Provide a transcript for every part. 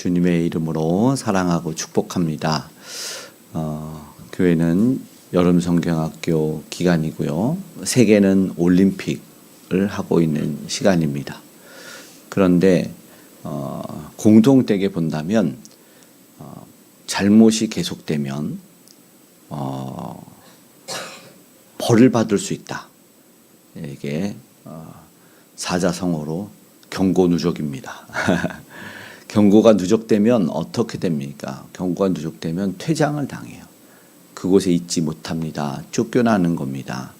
주님의 이름으로 사랑하고 축복합니다. 교회는 여름 성경학교 기간이고요. 세계는 올림픽을 하고 있는 시간입니다. 그런데 공동되게 본다면 잘못이 계속되면 벌을 받을 수 있다. 이게 사자성어로 경고 누적입니다. 경고가 누적되면 어떻게 됩니까? 경고가 누적되면 퇴장을 당해요. 그곳에 있지 못합니다. 쫓겨나는 겁니다.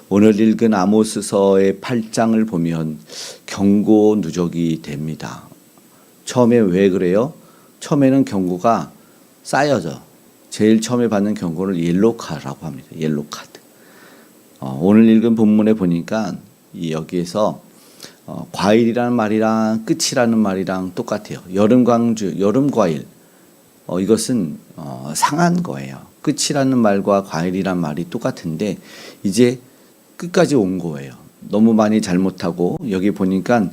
오늘 읽은 아모스서의 8장을 보면 경고 누적이 됩니다. 처음에 왜 그래요? 처음에는 경고가 쌓여져. 제일 처음에 받는 경고를 옐로카라고 합니다. 옐로카드. 오늘 읽은 본문에 보니까 여기에서 과일이라는 말이랑 끝이라는 말이랑 똑같아요. 여름 광주, 여름 과일. 이것은 상한 거예요. 끝이라는 말과 과일이란 말이 똑같은데 이제 끝까지 온 거예요. 너무 많이 잘못하고 여기 보니까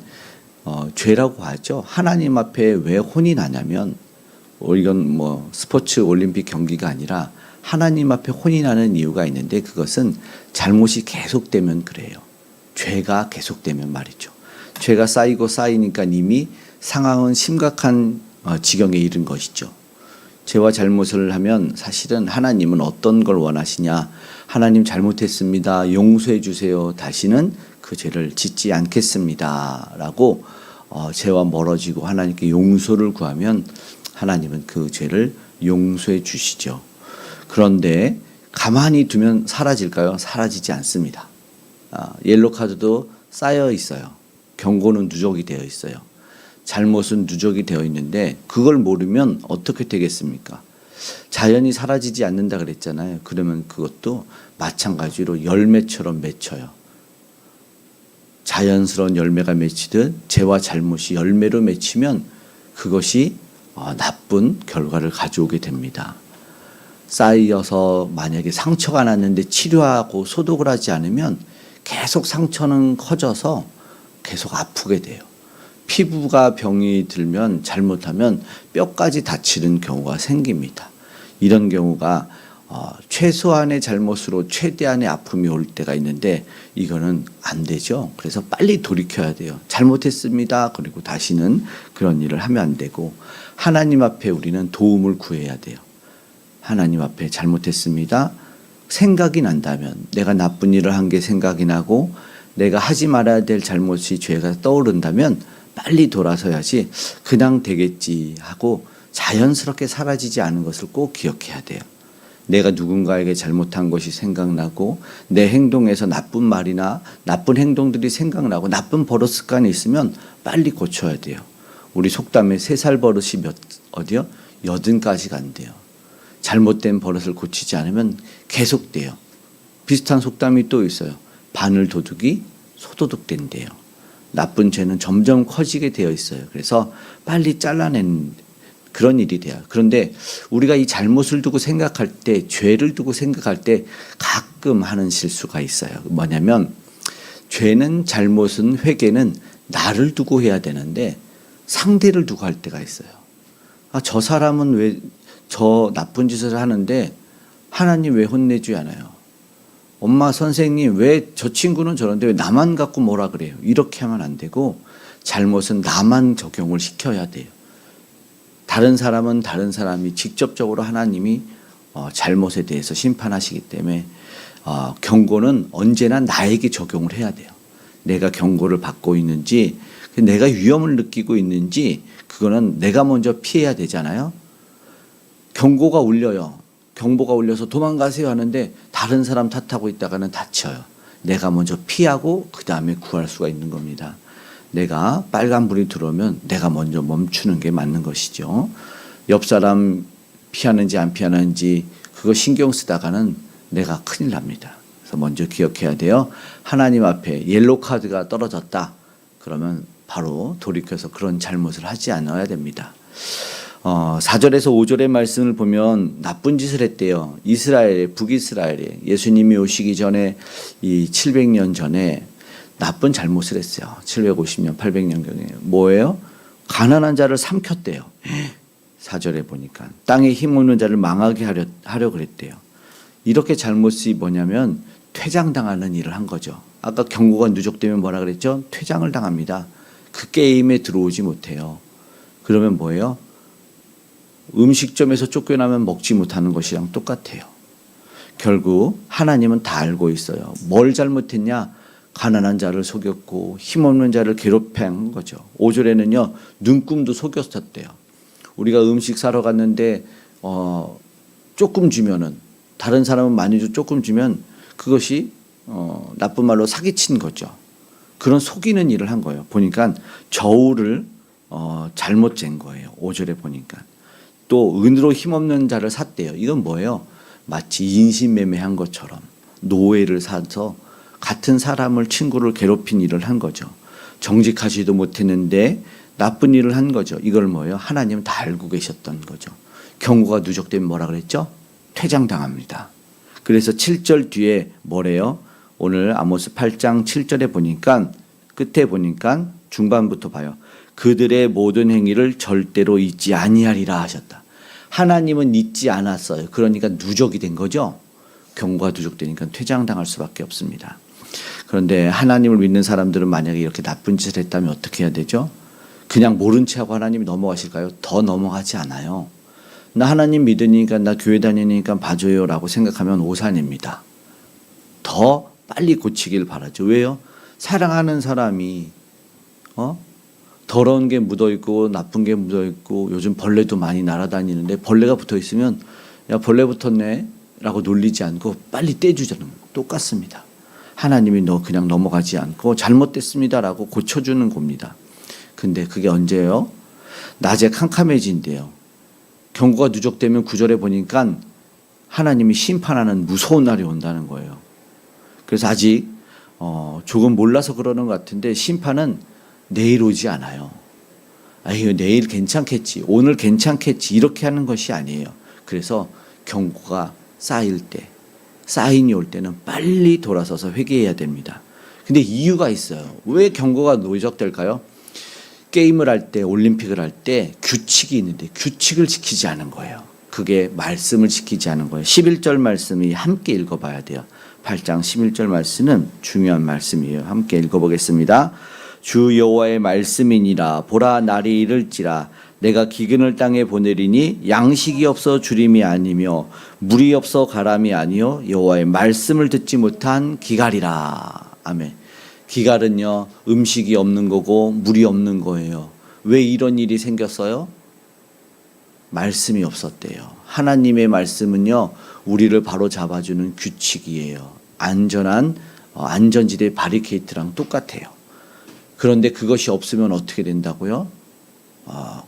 죄라고 하죠. 하나님 앞에 왜 혼이 나냐면 이건 스포츠 올림픽 경기가 아니라 하나님 앞에 혼이 나는 이유가 있는데 그것은 잘못이 계속되면 그래요. 죄가 계속되면 말이죠. 죄가 쌓이고 쌓이니까 이미 상황은 심각한 지경에 이른 것이죠. 죄와 잘못을 하면 사실은 하나님은 어떤 걸 원하시냐. 하나님 잘못했습니다. 용서해 주세요. 다시는 그 죄를 짓지 않겠습니다. 라고 죄와 멀어지고 하나님께 용서를 구하면 하나님은 그 죄를 용서해 주시죠. 그런데 가만히 두면 사라질까요? 사라지지 않습니다. 옐로카드도 쌓여 있어요. 경고는 누적이 되어 있어요. 잘못은 누적이 되어 있는데 그걸 모르면 어떻게 되겠습니까? 자연이 사라지지 않는다 그랬잖아요. 그러면 그것도 마찬가지로 열매처럼 맺혀요. 자연스러운 열매가 맺히듯 죄와 잘못이 열매로 맺히면 그것이 나쁜 결과를 가져오게 됩니다. 쌓여서 만약에 상처가 났는데 치료하고 소독을 하지 않으면 계속 상처는 커져서 계속 아프게 돼요. 피부가 병이 들면 잘못하면 뼈까지 다치는 경우가 생깁니다. 이런 경우가 최소한의 잘못으로 최대한의 아픔이 올 때가 있는데 이거는 안 되죠. 그래서 빨리 돌이켜야 돼요. 잘못했습니다. 그리고 다시는 그런 일을 하면 안 되고 하나님 앞에 우리는 도움을 구해야 돼요. 하나님 앞에 잘못했습니다. 생각이 난다면 내가 나쁜 일을 한 게 생각이 나고 내가 하지 말아야 될 잘못이 죄가 떠오른다면 빨리 돌아서야지 그냥 되겠지 하고 자연스럽게 사라지지 않은 것을 꼭 기억해야 돼요. 내가 누군가에게 잘못한 것이 생각나고 내 행동에서 나쁜 말이나 나쁜 행동들이 생각나고 나쁜 버릇 습관이 있으면 빨리 고쳐야 돼요. 우리 속담에 3살 버릇이 어디요? 80까지가 안 돼요. 잘못된 버릇을 고치지 않으면 계속돼요. 비슷한 속담이 또 있어요. 바늘 도둑이 소도둑 된대요. 나쁜 죄는 점점 커지게 되어 있어요. 그래서 빨리 잘라낸 그런 일이 돼요. 그런데 우리가 이 잘못을 두고 생각할 때, 죄를 두고 생각할 때 가끔 하는 실수가 있어요. 뭐냐면 죄는 잘못은 회개는 나를 두고 해야 되는데 상대를 두고 할 때가 있어요. 저 사람은 왜 저 나쁜 짓을 하는데 하나님 왜 혼내지 않아요? 엄마 선생님 왜 저 친구는 저런데 왜 나만 갖고 뭐라 그래요? 이렇게 하면 안 되고 잘못은 나만 적용을 시켜야 돼요. 다른 사람은 다른 사람이 직접적으로 하나님이 잘못에 대해서 심판하시기 때문에 경고는 언제나 나에게 적용을 해야 돼요. 내가 경고를 받고 있는지 내가 위험을 느끼고 있는지 그거는 내가 먼저 피해야 되잖아요. 경고가 울려요. 경보가 울려서 도망가세요 하는데 다른 사람 탓하고 있다가는 다쳐요. 내가 먼저 피하고 그 다음에 구할 수가 있는 겁니다. 내가 빨간불이 들어오면 내가 먼저 멈추는 게 맞는 것이죠. 옆 사람 피하는지 안 피하는지 그거 신경 쓰다가는 내가 큰일 납니다. 그래서 먼저 기억해야 돼요. 하나님 앞에 옐로 카드가 떨어졌다. 그러면 바로 돌이켜서 그런 잘못을 하지 않아야 됩니다. 4절에서 5절의 말씀을 보면 나쁜 짓을 했대요. 이스라엘에, 북이스라엘에 예수님이 오시기 전에 이 700년 전에 나쁜 잘못을 했어요. 750년, 800년경에. 뭐예요? 가난한 자를 삼켰대요. 4절에 보니까 땅에 힘없는 자를 망하게 하려 그랬대요. 이렇게 잘못이 뭐냐면 퇴장당하는 일을 한 거죠. 아까 경고가 누적되면 뭐라 그랬죠? 퇴장을 당합니다. 그 게임에 들어오지 못해요. 그러면 뭐예요? 음식점에서 쫓겨나면 먹지 못하는 것이랑 똑같아요. 결국 하나님은 다 알고 있어요. 뭘 잘못했냐? 가난한 자를 속였고 힘없는 자를 괴롭힌 거죠. 5절에는요. 눈금도 속였었대요. 우리가 음식 사러 갔는데 조금 주면은 다른 사람은 많이 주 조금 주면 그것이 나쁜 말로 사기친 거죠. 그런 속이는 일을 한 거예요. 보니까 저울을 잘못 잰 거예요. 5절에 보니까. 또 은으로 힘없는 자를 샀대요. 이건 뭐예요? 마치 인신매매한 것처럼 노예를 사서 같은 사람을 친구를 괴롭힌 일을 한 거죠. 정직하지도 못했는데 나쁜 일을 한 거죠. 이걸 뭐예요? 하나님은 다 알고 계셨던 거죠. 경고가 누적되면 뭐라 그랬죠? 퇴장당합니다. 그래서 7절 뒤에 뭐래요? 오늘 아모스 8장 7절에 보니까 끝에 보니까 중반부터 봐요. 그들의 모든 행위를 절대로 잊지 아니하리라 하셨다. 하나님은 잊지 않았어요. 그러니까 누적이 된 거죠. 경고가 누적되니까 퇴장당할 수밖에 없습니다. 그런데 하나님을 믿는 사람들은 만약에 이렇게 나쁜 짓을 했다면 어떻게 해야 되죠? 그냥 모른 체하고 하나님이 넘어가실까요? 더 넘어가지 않아요. 나 하나님 믿으니까 나 교회 다니니까 봐줘요 라고 생각하면 오산입니다. 더 빨리 고치길 바라죠. 왜요? 사랑하는 사람이 더러운 게 묻어있고 나쁜 게 묻어있고 요즘 벌레도 많이 날아다니는데 벌레가 붙어있으면 야 벌레 붙었네 라고 놀리지 않고 빨리 떼주자는 거 똑같습니다. 하나님이 너 그냥 넘어가지 않고 잘못됐습니다 라고 고쳐주는 겁니다. 근데 그게 언제예요? 낮에 캄캄해진대요. 경고가 누적되면 9절에 보니까 하나님이 심판하는 무서운 날이 온다는 거예요. 그래서 아직 조금 몰라서 그러는 것 같은데 심판은 내일 오지 않아요. 아유 내일 괜찮겠지, 오늘 괜찮겠지 이렇게 하는 것이 아니에요. 그래서 경고가 쌓일 때, 사인이 올 때는 빨리 돌아서서 회개해야 됩니다. 근데 이유가 있어요. 왜 경고가 누적될까요? 게임을 할 때, 올림픽을 할 때 규칙이 있는데 규칙을 지키지 않은 거예요. 그게 말씀을 지키지 않은 거예요. 11절 말씀이 함께 읽어봐야 돼요. 8장 11절 말씀은 중요한 말씀이에요. 함께 읽어보겠습니다. 주 여호와의 말씀이니라. 보라 날이 이를지라. 내가 기근을 땅에 보내리니 양식이 없어 주림이 아니며 물이 없어 가람이 아니요 여호와의 말씀을 듣지 못한 기갈이라. 아멘. 기갈은요 음식이 없는 거고 물이 없는 거예요. 왜 이런 일이 생겼어요? 말씀이 없었대요. 하나님의 말씀은요 우리를 바로 잡아주는 규칙이에요. 안전한 안전지대 바리케이트랑 똑같아요. 그런데 그것이 없으면 어떻게 된다고요?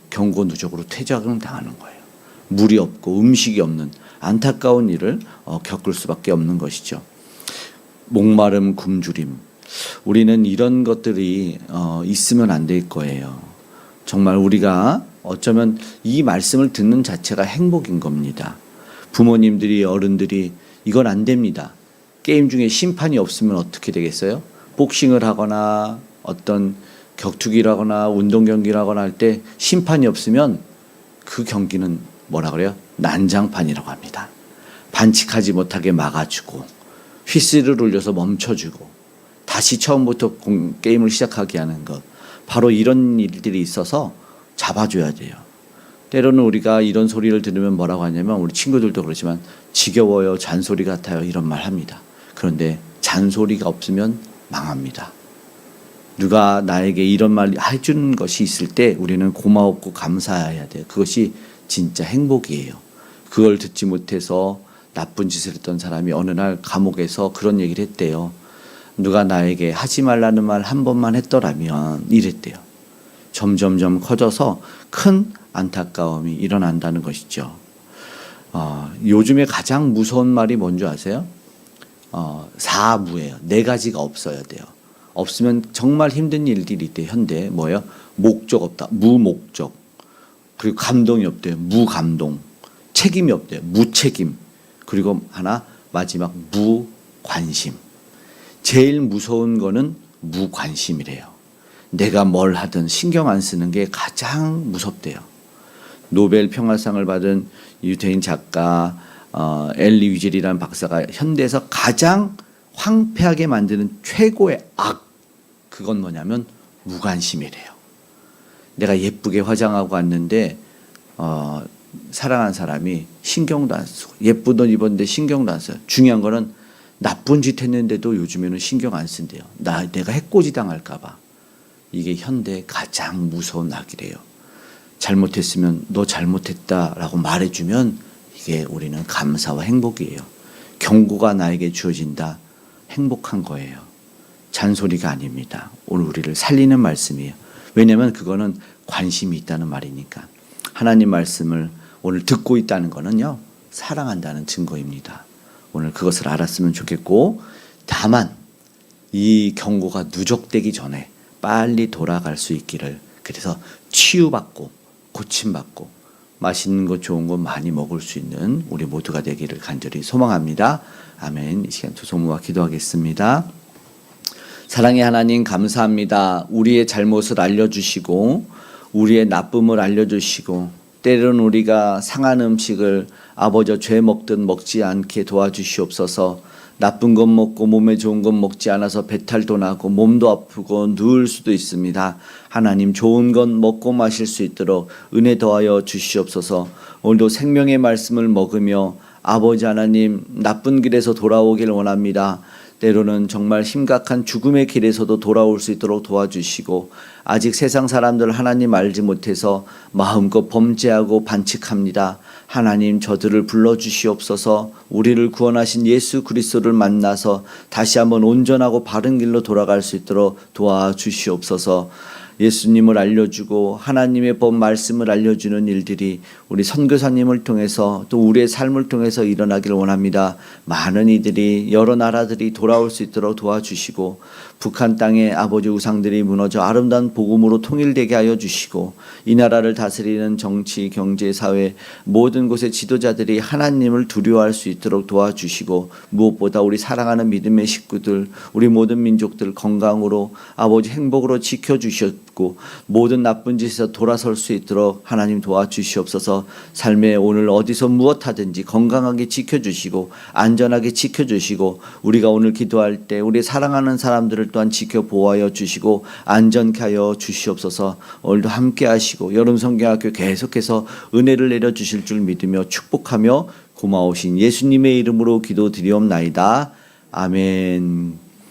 경고 누적으로 퇴장을 당하는 거예요. 물이 없고 음식이 없는 안타까운 일을 겪을 수밖에 없는 것이죠. 목마름, 굶주림. 우리는 이런 것들이 있으면 안 될 거예요. 정말 우리가 어쩌면 이 말씀을 듣는 자체가 행복인 겁니다. 부모님들이 어른들이 이건 안 됩니다. 게임 중에 심판이 없으면 어떻게 되겠어요? 복싱을 하거나 어떤 격투기를 하거나 운동 경기를 하거나 할 때 심판이 없으면 그 경기는 뭐라 그래요? 난장판이라고 합니다. 반칙하지 못하게 막아주고 휘슬을 울려서 멈춰주고 다시 처음부터 게임을 시작하게 하는 것. 바로 이런 일들이 있어서 잡아줘야 돼요. 때로는 우리가 이런 소리를 들으면 뭐라고 하냐면 우리 친구들도 그렇지만 지겨워요, 잔소리 같아요 이런 말 합니다. 그런데 잔소리가 없으면 망합니다. 누가 나에게 이런 말 해주는 것이 있을 때 우리는 고마웠고 감사해야 돼요. 그것이 진짜 행복이에요. 그걸 듣지 못해서 나쁜 짓을 했던 사람이 어느 날 감옥에서 그런 얘기를 했대요. 누가 나에게 하지 말라는 말 한 번만 했더라면 이랬대요. 점점점 커져서 큰 안타까움이 일어난다는 것이죠. 요즘에 가장 무서운 말이 뭔지 아세요? 사무예요. 네 가지가 없어야 돼요. 없으면 정말 힘든 일들이 있대. 현대 뭐예요? 목적 없다. 무목적. 그리고 감동이 없대요. 무감동. 책임이 없대요. 무책임. 그리고 하나 마지막 무관심. 제일 무서운 거는 무관심이래요. 내가 뭘 하든 신경 안 쓰는 게 가장 무섭대요. 노벨 평화상을 받은 유태인 작가 엘리 위젤이라는 박사가 현대에서 가장 황폐하게 만드는 최고의 악, 그건 뭐냐면 무관심이래요. 내가 예쁘게 화장하고 왔는데 사랑한 사람이 신경도 안 쓰고, 예쁜 옷 입었는데 신경도 안 써요. 중요한 거는 나쁜 짓 했는데도 요즘에는 신경 안 쓴대요. 내가 해코지 당할까 봐. 이게 현대의 가장 무서운 악이래요. 잘못했으면 너 잘못했다라고 말해주면 이게 우리는 감사와 행복이에요. 경고가 나에게 주어진다. 행복한 거예요. 잔소리가 아닙니다. 오늘 우리를 살리는 말씀이에요. 왜냐하면 그거는 관심이 있다는 말이니까. 하나님 말씀을 오늘 듣고 있다는 거는요, 사랑한다는 증거입니다. 오늘 그것을 알았으면 좋겠고, 다만 이 경고가 누적되기 전에 빨리 돌아갈 수 있기를, 그래서 치유받고 고침받고 맛있는 것 좋은 것 많이 먹을 수 있는 우리 모두가 되기를 간절히 소망합니다. 아멘. 이 시간 조성모와 기도하겠습니다. 사랑의 하나님 감사합니다. 우리의 잘못을 알려주시고 우리의 나쁨을 알려주시고 때로는 우리가 상한 음식을 아버지 죄 먹듯 먹지 않게 도와주시옵소서. 나쁜 것 먹고 몸에 좋은 것 먹지 않아서 배탈도 나고 몸도 아프고 누울 수도 있습니다. 하나님 좋은 것 먹고 마실 수 있도록 은혜 더하여 주시옵소서. 오늘도 생명의 말씀을 먹으며 아버지 하나님 나쁜 길에서 돌아오길 원합니다. 때로는 정말 심각한 죽음의 길에서도 돌아올 수 있도록 도와주시고, 아직 세상 사람들 하나님 알지 못해서 마음껏 범죄하고 반칙합니다. 하나님 저들을 불러주시옵소서. 우리를 구원하신 예수 그리스도를 만나서 다시 한번 온전하고 바른 길로 돌아갈 수 있도록 도와주시옵소서. 예수님을 알려주고 하나님의 법 말씀을 알려주는 일들이 우리 선교사님을 통해서 또 우리의 삶을 통해서 일어나길 원합니다. 많은 이들이 여러 나라들이 돌아올 수 있도록 도와주시고, 북한 땅에 아버지 우상들이 무너져 아름다운 복음으로 통일되게 하여 주시고, 이 나라를 다스리는 정치, 경제, 사회 모든 곳의 지도자들이 하나님을 두려워할 수 있도록 도와주시고, 무엇보다 우리 사랑하는 믿음의 식구들, 우리 모든 민족들 건강으로 아버지 행복으로 지켜주셨고, 모든 나쁜 짓에서 돌아설 수 있도록 하나님 도와주시옵소서. 삶에 오늘 어디서 무엇하든지 건강하게 지켜주시고 안전하게 지켜주시고, 우리가 오늘 기도할 때 우리 사랑하는 사람들을 또한 지켜 보호하여 주시고 안전케 하여 주시옵소서. 오늘도 함께 하시고 여름성경학교 계속해서 은혜를 내려주실 줄 믿으며 축복하며 고마우신 예수님의 이름으로 기도드리옵나이다. 아멘.